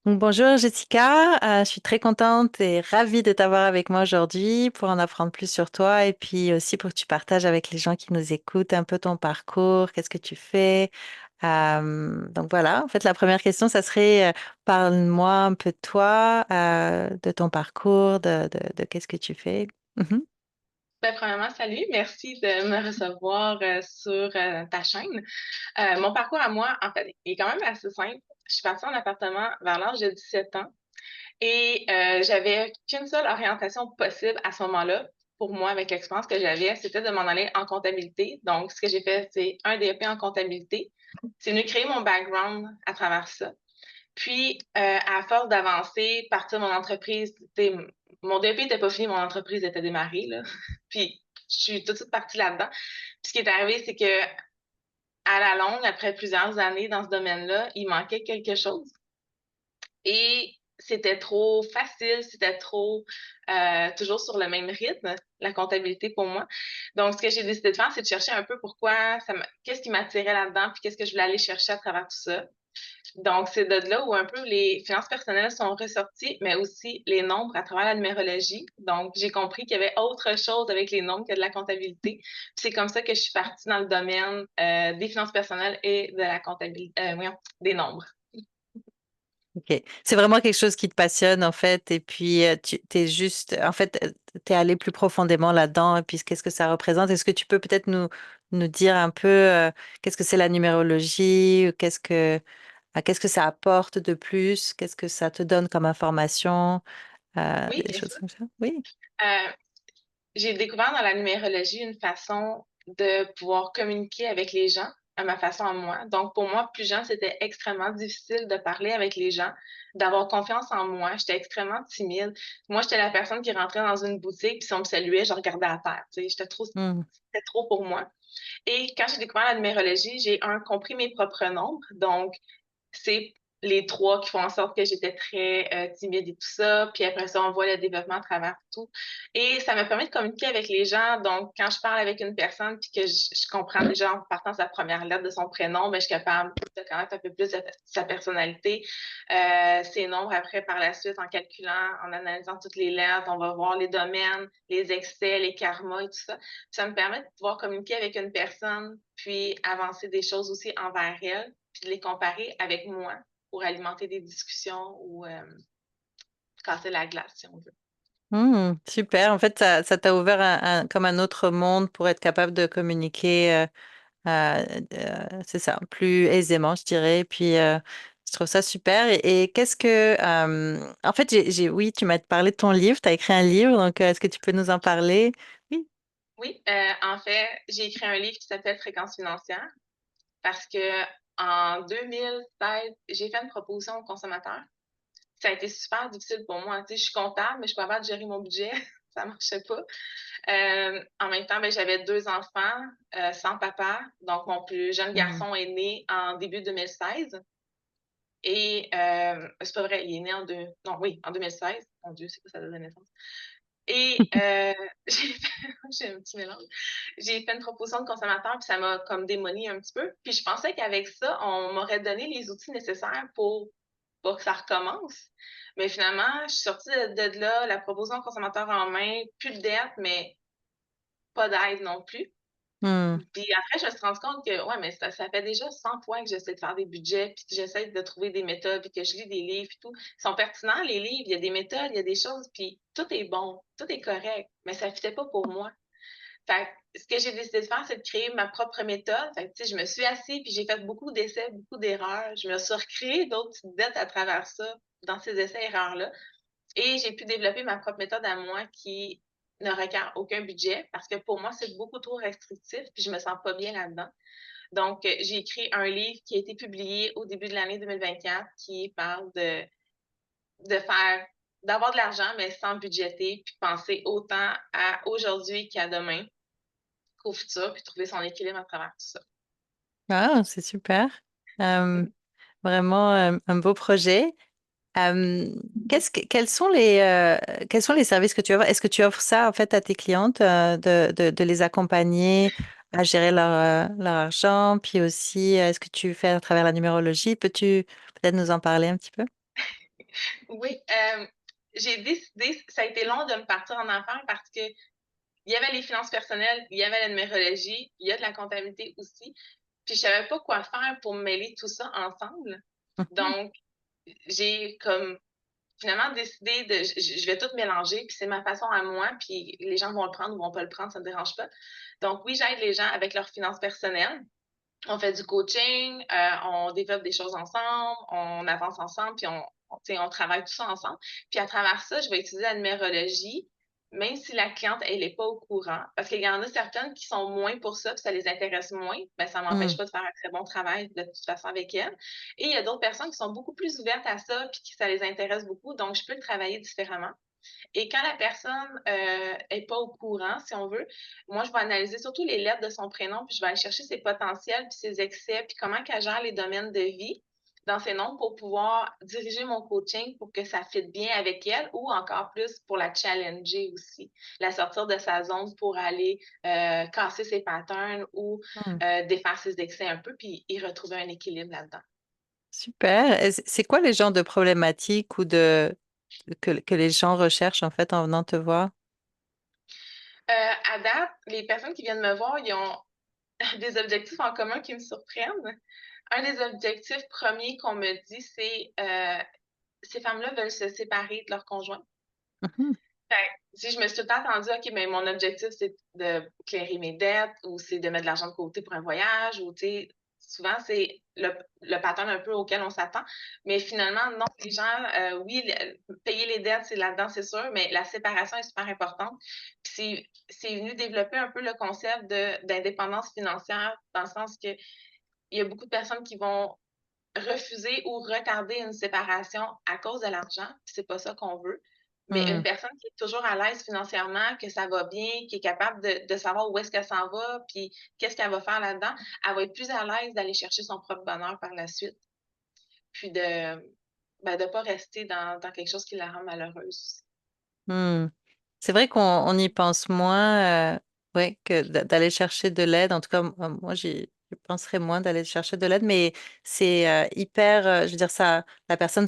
Donc, bonjour Jessica. Je suis très contente et ravie de t'avoir avec moi aujourd'hui pour en apprendre plus sur toi et puis aussi pour que tu partages avec les gens qui nous écoutent un peu ton parcours, qu'est-ce que tu fais. Donc voilà, en fait la première question, ça serait parle-moi un peu de toi, de ton parcours, de qu'est-ce que tu fais. Mhm. Premièrement, salut, merci de me recevoir sur ta chaîne. Mon parcours à moi, en fait, est quand même assez simple. Je suis partie en appartement vers l'âge de 17 ans et j'avais qu'une seule orientation possible à ce moment-là. Pour moi, avec l'expérience que j'avais, c'était de m'en aller en comptabilité. Donc, ce que j'ai fait, c'est un DEP en comptabilité. C'est venu créer mon background à travers ça. Puis, à force d'avancer, partir de mon entreprise, mon DEP n'était pas fini, mon entreprise était démarrée, là. Puis, je suis tout de suite partie là-dedans. Puis, ce qui est arrivé, c'est que à la longue, après plusieurs années dans ce domaine-là, il manquait quelque chose. Et c'était trop facile, c'était trop toujours sur le même rythme, la comptabilité pour moi. Donc, ce que j'ai décidé de faire, c'est de chercher un peu qu'est-ce qui m'attirait là-dedans, puis qu'est-ce que je voulais aller chercher à travers tout ça. Donc, c'est de là où un peu les finances personnelles sont ressorties, mais aussi les nombres à travers la numérologie. Donc, j'ai compris qu'il y avait autre chose avec les nombres que de la comptabilité. Puis c'est comme ça que je suis partie dans le domaine des finances personnelles et de la comptabilité, voyons, des nombres. Ok. C'est vraiment quelque chose qui te passionne en fait et puis tu t'es juste en fait t'es allé plus profondément là-dedans et puis qu'est-ce que ça représente? Est-ce que tu peux peut-être nous dire un peu qu'est-ce que c'est la numérologie ou qu'est-ce que ça apporte de plus? Qu'est-ce que ça te donne comme information? Oui, Des bien choses sûr. comme ça. Oui. Euh, j'ai découvert dans la numérologie une façon de pouvoir communiquer avec les gens à ma façon à moi. Donc, pour moi, plus jeune, c'était extrêmement difficile de parler avec les gens, d'avoir confiance en moi. J'étais extrêmement timide. Moi, j'étais la personne qui rentrait dans une boutique, puis si on me saluait, je regardais à terre. Tu sais, Hmm. c'était trop pour moi. Et quand j'ai découvert la numérologie, j'ai compris mes propres nombres. Donc, c'est les trois qui font en sorte que j'étais très timide et tout ça. Puis après ça, on voit le développement à travers tout. Et ça me permet de communiquer avec les gens. Donc, quand je parle avec une personne puis que je comprends déjà en partant sa première lettre de son prénom, ben, je suis capable de connaître un peu plus de sa personnalité. Ses nombres après, par la suite, en calculant, en analysant toutes les lettres, on va voir les domaines, les excès, les karmas et tout ça. Puis ça me permet de pouvoir communiquer avec une personne puis avancer des choses aussi envers elle puis de les comparer avec moi pour alimenter des discussions ou casser la glace, si on veut. Super. En fait, ça t'a ouvert comme un autre monde pour être capable de communiquer. C'est ça, plus aisément, je dirais. Puis, je trouve ça super. Et qu'est-ce que... en fait, oui, tu m'as parlé de ton livre, tu as écrit un livre, donc est-ce que tu peux nous en parler? Oui. Oui, en fait, j'ai écrit un livre qui s'appelle Fréquence financière parce que en 2016, j'ai fait une proposition aux consommateurs. Ça a été super difficile pour moi. Tu sais, je suis comptable, mais je suis pas capable de gérer mon budget. Ça marchait pas. En même temps, ben, j'avais deux enfants sans papa. Donc, mon plus jeune Hmm. garçon est né en début 2016. Et c'est pas vrai, il est né non, oui, en 2016. Mon Dieu, c'est quoi ça date de naissance? Et j'ai un petit mélange. J'ai fait une proposition de consommateur, puis ça m'a comme démoli un petit peu. Puis je pensais qu'avec ça, on m'aurait donné les outils nécessaires pour que ça recommence. Mais finalement, je suis sortie de là, la proposition de consommateur en main, plus de dette, mais pas d'aide non plus. Hmm. Puis après, je me suis rendu compte que, ouais, mais ça fait déjà 100 fois que j'essaie de faire des budgets, puis que j'essaie de trouver des méthodes, puis que je lis des livres, puis tout. Ils sont pertinents, les livres, il y a des méthodes, il y a des choses, puis tout est bon, tout est correct, mais ça ne fitait pas pour moi. Fait que ce que j'ai décidé de faire, c'est de créer ma propre méthode. Fait que, tu sais, je me suis assise, puis j'ai fait beaucoup d'essais, beaucoup d'erreurs. Je me suis recréé d'autres petites dettes à travers ça, dans ces essais-erreurs-là. Et j'ai pu développer ma propre méthode à moi qui ne requiert aucun budget parce que pour moi, c'est beaucoup trop restrictif puis je me sens pas bien là-dedans. Donc, j'ai écrit un livre qui a été publié au début de l'année 2024 qui parle de faire, d'avoir de l'argent, mais sans budgéter, puis penser autant à aujourd'hui qu'à demain, qu'au futur, puis trouver son équilibre à travers tout ça. Ah, c'est super. Euh, Vraiment un beau projet. Quels sont les services que tu offres? Est-ce que tu offres ça en fait à tes clientes de les accompagner à gérer leur argent? Puis aussi, est-ce que tu fais à travers la numérologie? Peux-tu peut-être nous en parler un petit peu? Oui, j'ai décidé, ça a été long de me partir en affaires parce que il y avait les finances personnelles, il y avait la numérologie, il y a de la comptabilité aussi. Puis je savais pas quoi faire pour mêler tout ça ensemble. Mhm. Donc, j'ai comme finalement décidé de je vais tout mélanger, puis c'est ma façon à moi, puis les gens vont le prendre ou vont pas le prendre, ça me dérange pas. Donc oui, j'aide les gens avec leurs finances personnelles. On fait du coaching, on développe des choses ensemble, on avance ensemble, puis tu sais, on travaille tout ça ensemble. Puis à travers ça, je vais utiliser la numérologie, même si la cliente, elle n'est pas au courant. Parce qu'il y en a certaines qui sont moins pour ça, puis ça les intéresse moins, ben ça m'empêche Mm. pas de faire un très bon travail de toute façon avec elles. Et il y a d'autres personnes qui sont beaucoup plus ouvertes à ça, puis qui ça les intéresse beaucoup, donc je peux le travailler différemment. Et quand la personne est pas au courant, si on veut, moi, je vais analyser surtout les lettres de son prénom, puis je vais aller chercher ses potentiels, puis ses excès, puis comment qu'elle gère les domaines de vie dans ses noms pour pouvoir diriger mon coaching pour que ça fitte bien avec elle ou encore plus pour la challenger aussi, la sortir de sa zone pour aller casser ses patterns ou Mm. défaire ses excès un peu, puis y retrouver un équilibre là-dedans. Super. Et c'est quoi les genres de problématiques ou que les gens recherchent en fait en venant te voir? À date, les personnes qui viennent me voir, ils ont des objectifs en commun qui me surprennent. Un des objectifs premiers qu'on me dit, c'est ces femmes-là veulent se séparer de leur conjoint. Mhm. Fait que, si je me suis tout le temps attendue, OK, mais mon objectif, c'est de clairer mes dettes ou c'est de mettre de l'argent de côté pour un voyage ou, tu sais, souvent, c'est le pattern un peu auquel on s'attend. Mais finalement, non, les gens, oui, payer les dettes, c'est là-dedans, c'est sûr, mais la séparation est super importante. Puis c'est venu développer un peu le concept d'indépendance financière dans le sens que il y a beaucoup de personnes qui vont refuser ou retarder une séparation à cause de l'argent, puis c'est pas ça qu'on veut. Mais une Mm. personne qui est toujours à l'aise financièrement, que ça va bien, qui est capable de savoir où est-ce qu'elle s'en va, puis qu'est-ce qu'elle va faire là-dedans, elle va être plus à l'aise d'aller chercher son propre bonheur par la suite, puis de pas rester dans quelque chose qui la rend malheureuse. Hmm. C'est vrai qu'on y pense moins, ouais, que d'aller chercher de l'aide. En tout cas, moi, je penserais moins d'aller chercher de l'aide, mais c'est hyper, je veux dire, ça, la personne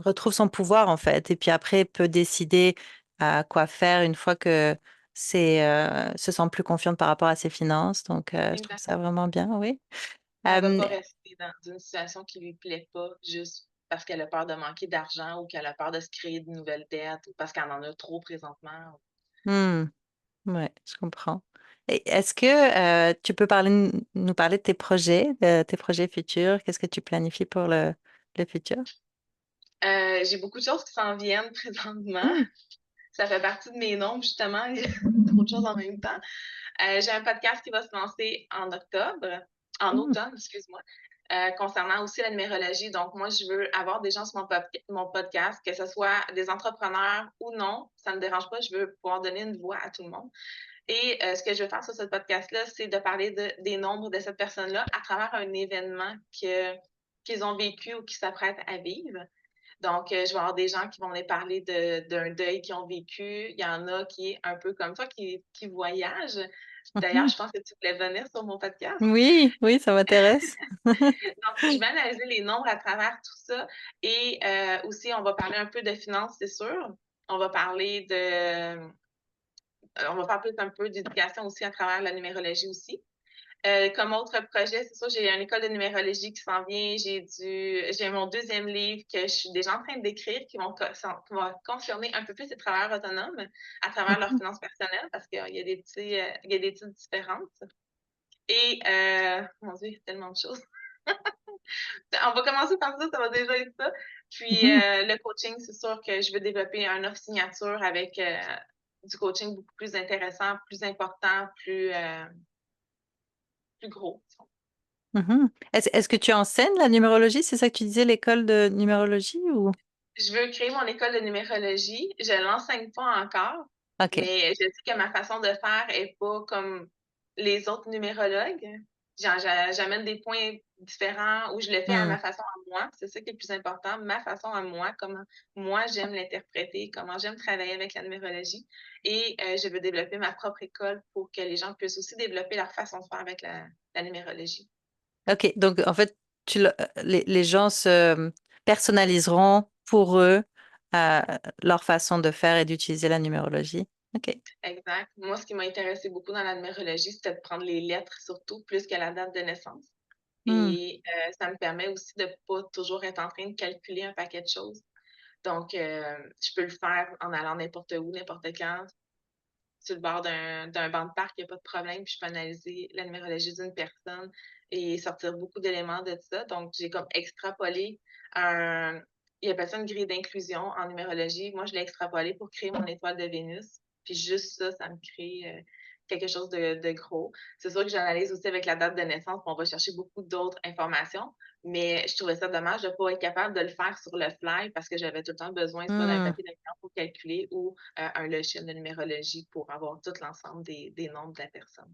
retrouve son pouvoir en fait, et puis après peut décider à quoi faire une fois que se sent plus confiante par rapport à ses finances. Donc, je trouve Exact. ça vraiment bien, oui. Elle va Euh, pas rester dans une situation qui lui plaît pas juste parce qu'elle a peur de manquer d'argent ou qu'elle a peur de se créer de nouvelles dettes ou parce qu'elle en a trop présentement. hmm. Ouais, je comprends. Et est-ce que tu peux nous parler de tes projets futurs? Qu'est-ce que tu planifies pour le futur? J'ai beaucoup de choses qui s'en viennent présentement. Hmm. Ça fait partie de mes nombres, justement. Il y a trop de choses en même temps. J'ai un podcast qui va se lancer en octobre, en Hmm. automne, excuse-moi, concernant aussi la numérologie. Donc, moi, je veux avoir des gens sur mon podcast, que ce soit des entrepreneurs ou non, ça ne me dérange pas. Je veux pouvoir donner une voix à tout le monde. Et ce que je veux faire sur ce podcast-là, c'est de parler des nombres de cette personne-là à travers un événement qu'ils ont vécu ou qu'ils s'apprêtent à vivre. Donc, je vais avoir des gens qui vont venir parler d'un deuil qu'ils ont vécu. Il y en a qui est un peu comme toi, qui voyagent. D'ailleurs, Mhm. je pense que tu voulais venir sur mon podcast. Oui, oui, ça m'intéresse. Donc, je vais analyser les nombres à travers tout ça. Et aussi, on va parler un peu de finances, c'est sûr. On va parler on va faire plus un peu d'éducation aussi à travers la numérologie aussi. Comme autre projet, c'est sûr, j'ai une école de numérologie qui s'en vient. J'ai mon deuxième livre que je suis déjà en train d'écrire qui va concerner un peu plus les travailleurs autonomes à travers leurs Mhm. finances personnelles parce qu'il y a il y a des titres différentes. Et, mon Dieu, il y a tellement de choses. On va commencer par ça, ça va déjà être ça. Puis, Mhm. le coaching, c'est sûr que je veux développer un offre signature avec du coaching beaucoup plus intéressant, plus important, plus gros. Mhm. Est-ce que tu enseignes la numérologie? C'est ça que tu disais, l'école de numérologie ou? Je veux créer mon école de numérologie. Je l'enseigne pas encore, Ok. mais je sais que ma façon de faire est pas comme les autres numérologues. J'amène des points différents où je le fais à Hmm. ma façon à moi. C'est ça qui est le plus important, ma façon à moi, comment moi j'aime l'interpréter, comment j'aime travailler avec la numérologie. Et je veux développer ma propre école pour que les gens puissent aussi développer leur façon de faire avec la numérologie. Ok, donc en fait, les gens personnaliseront pour eux euh, leur façon de faire et d'utiliser la numérologie. OK. Exact. Moi, ce qui m'a intéressé beaucoup dans la numérologie, c'était de prendre les lettres surtout, plus que la date de naissance. Hmm. Et ça me permet aussi de pas toujours être en train de calculer un paquet de choses. Donc, je peux le faire en allant n'importe où, n'importe quand, sur le bord d'un banc de parc, il n'y a pas de problème. Puis je peux analyser la numérologie d'une personne et sortir beaucoup d'éléments de ça. Donc, j'ai comme extrapolé un. Il appelle ça une grille d'inclusion en numérologie. Moi, je l'ai extrapolé pour créer mon étoile de Vénus. Puis juste ça, ça me crée quelque chose de gros. C'est sûr que j'analyse aussi avec la date de naissance, puis on va chercher beaucoup d'autres informations. Mais je trouvais ça dommage de ne pas être capable de le faire sur le fly parce que j'avais tout le temps besoin soit d'un Hmm. papier d'account pour calculer ou un logiciel de numérologie pour avoir tout l'ensemble des nombres de la personne.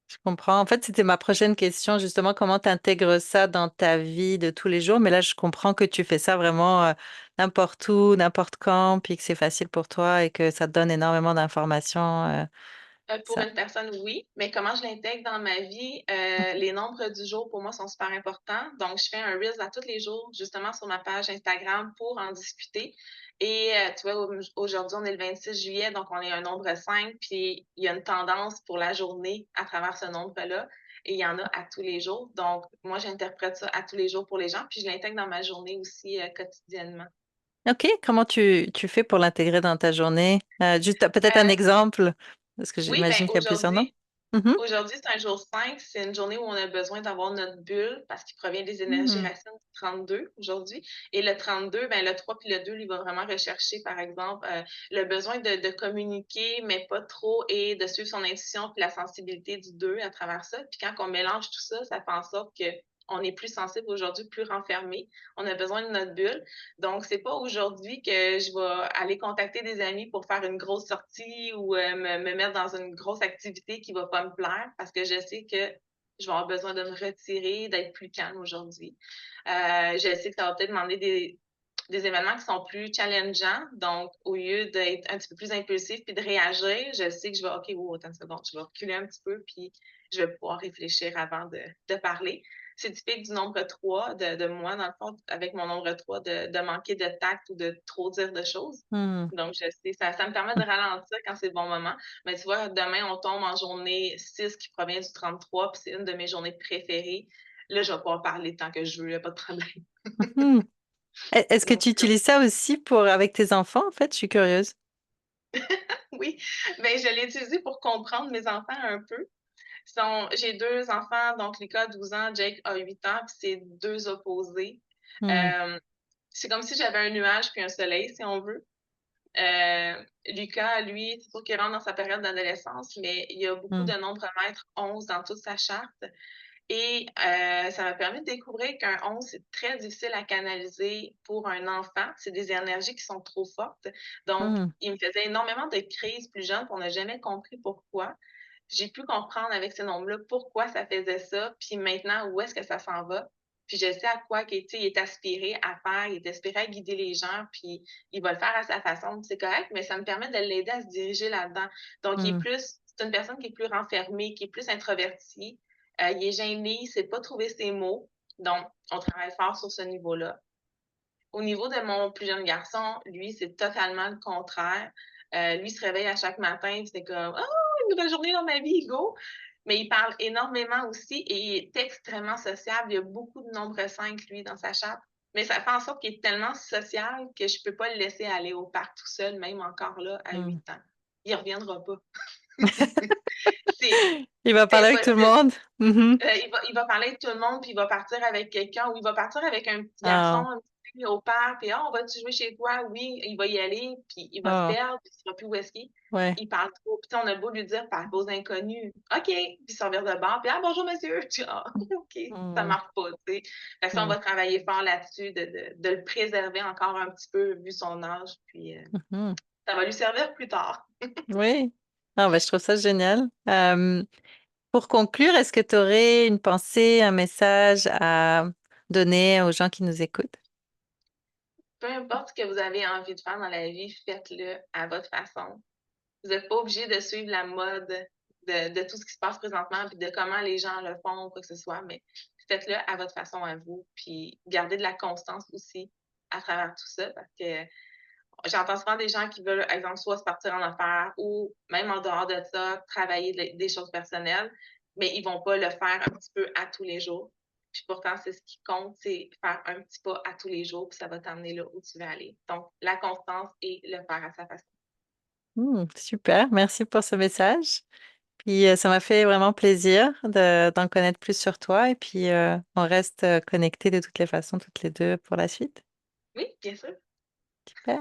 Je comprends. En fait, c'était ma prochaine question, justement, comment tu intègres ça dans ta vie de tous les jours. Mais là, je comprends que tu fais ça vraiment n'importe où, n'importe quand, puis que c'est facile pour toi et que ça te donne énormément d'informations. Pour Ça. une personne, oui, mais comment je l'intègre dans ma vie? Les nombres du jour, pour moi, sont super importants. Donc, je fais un Reels à tous les jours, justement sur ma page Instagram pour en discuter. Et tu vois, aujourd'hui, on est le 26 juillet, donc on est un nombre 5, puis il y a une tendance pour la journée à travers ce nombre-là. Et il y en a à tous les jours. Donc, moi, j'interprète ça à tous les jours pour les gens, puis je l'intègre dans ma journée aussi quotidiennement. OK, comment tu fais pour l'intégrer dans ta journée? Juste peut-être un Euh, exemple, parce que oui, ben j'imagine qu'il y a plusieurs noms. aujourd'hui, Mhm. Aujourd'hui, c'est un jour 5. C'est une journée où on a besoin d'avoir notre bulle parce qu'il provient des énergies Hmm. racines du 32 aujourd'hui. Et le 32, ben, le 3 puis le 2, lui, va vraiment rechercher, par exemple, le besoin de communiquer, mais pas trop, et de suivre son intuition puis la sensibilité du 2 à travers ça. Puis quand on mélange tout ça, ça fait en sorte que on est plus sensible aujourd'hui, plus renfermé. On a besoin de notre bulle. Donc, c'est pas aujourd'hui que je vais aller contacter des amis pour faire une grosse sortie ou me mettre dans une grosse activité qui va pas me plaire parce que je sais que je vais avoir besoin de me retirer, d'être plus calme aujourd'hui. Je sais que ça va peut-être demander des événements qui sont plus challengeants. Donc, au lieu d'être un petit peu plus impulsif puis de réagir, je sais que je vais, OK, oh, attends une seconde, je vais reculer un petit peu puis je vais pouvoir réfléchir avant de parler. C'est typique du nombre 3 de moi, dans le fond, avec mon nombre 3, de manquer de tact ou de trop dire de choses. Hmm. Donc, je sais, ça me permet de ralentir quand c'est le bon moment. Mais tu vois, demain, on tombe en journée 6 qui provient du 33, puis c'est une de mes journées préférées. Là, je vais pouvoir parler tant que je veux, il n'y a pas de problème. Mhm. Est-ce que Donc, tu utilises ça aussi pour avec tes enfants, en fait? Je suis curieuse. oui, ben, je l'ai utilisé pour comprendre mes enfants un peu. J'ai deux enfants, donc Lucas a 12 ans, Jake a 8 ans, puis c'est deux opposés. Hmm. Euh, c'est comme si j'avais un nuage puis un soleil, si on veut. Lucas, lui, c'est sûr qu'il rentre dans sa période d'adolescence, mais il y a beaucoup Hmm. de nombres maîtres 11 dans toute sa charte. Et ça m'a permis de découvrir qu'un 11, c'est très difficile à canaliser pour un enfant. C'est des énergies qui sont trop fortes. Donc, Hmm. il me faisait énormément de crises plus jeunes, puis on n'a jamais compris pourquoi. J'ai pu comprendre avec ces nombres-là pourquoi ça faisait ça, puis maintenant, où est-ce que ça s'en va. Puis je sais à quoi il est aspiré à faire, il est aspiré à guider les gens, puis il va le faire à sa façon, c'est correct, mais ça me permet de l'aider à se diriger là-dedans. Donc, Hmm. c'est une personne qui est plus renfermée, qui est plus introvertie, il est gêné, il ne sait pas trouver ses mots. Donc, on travaille fort sur ce niveau-là. Au niveau de mon plus jeune garçon, lui, c'est totalement le contraire. Lui, il se réveille à chaque matin, c'est comme une nouvelle journée dans ma vie, go! Mais il parle énormément aussi et il est extrêmement sociable. Il y a beaucoup de nombres 5, lui, dans sa charte. Mais ça fait en sorte qu'il est tellement social que je ne peux pas le laisser aller au parc tout seul, même encore là, à Hmm. 8 ans. Il ne reviendra pas. C'est Il va parler avec tout le impossible. monde. Mhm. Il va parler de tout le monde, puis il va partir avec quelqu'un, ou il va partir avec un petit garçon, Ah, un petit fille au parc, puis on va-tu jouer chez toi? Oui, il va y aller, puis il va se oh, perdre, puis il ne saura plus où est-ce qu'il est. ouais. Il parle trop. Puis on a beau lui dire, parle aux inconnus. OK. Puis il s'en vient de bord, puis bonjour monsieur. Puis, OK, ça Hmm. marche pas, tu sais. Fait que ça, on Hmm. va travailler fort là-dessus, de le préserver encore un petit peu, vu son âge, puis Mhm. ça va lui servir plus tard. Oui. Ah, bah, je trouve ça génial. Pour conclure, est-ce que tu aurais une pensée, un message à donner aux gens qui nous écoutent? Peu importe ce que vous avez envie de faire dans la vie, faites-le à votre façon. Vous n'êtes pas obligé de suivre la mode de tout ce qui se passe présentement, puis de comment les gens le font, ou quoi que ce soit, mais faites-le à votre façon à vous, puis gardez de la constance aussi. à travers tout ça parce que j'entends souvent des gens qui veulent, par exemple, soit se partir en affaires ou même en dehors de ça, travailler des choses personnelles, mais ils vont pas le faire un petit peu à tous les jours. Puis pourtant, c'est ce qui compte, c'est faire un petit pas à tous les jours, puis ça va t'emmener là où tu veux aller. Donc, la constance et le faire à sa façon. Super, merci pour ce message. Puis ça m'a fait vraiment plaisir d'en connaître plus sur toi et puis on reste connectés de toutes les façons, toutes les deux pour la suite. Oui, bien sûr. Super.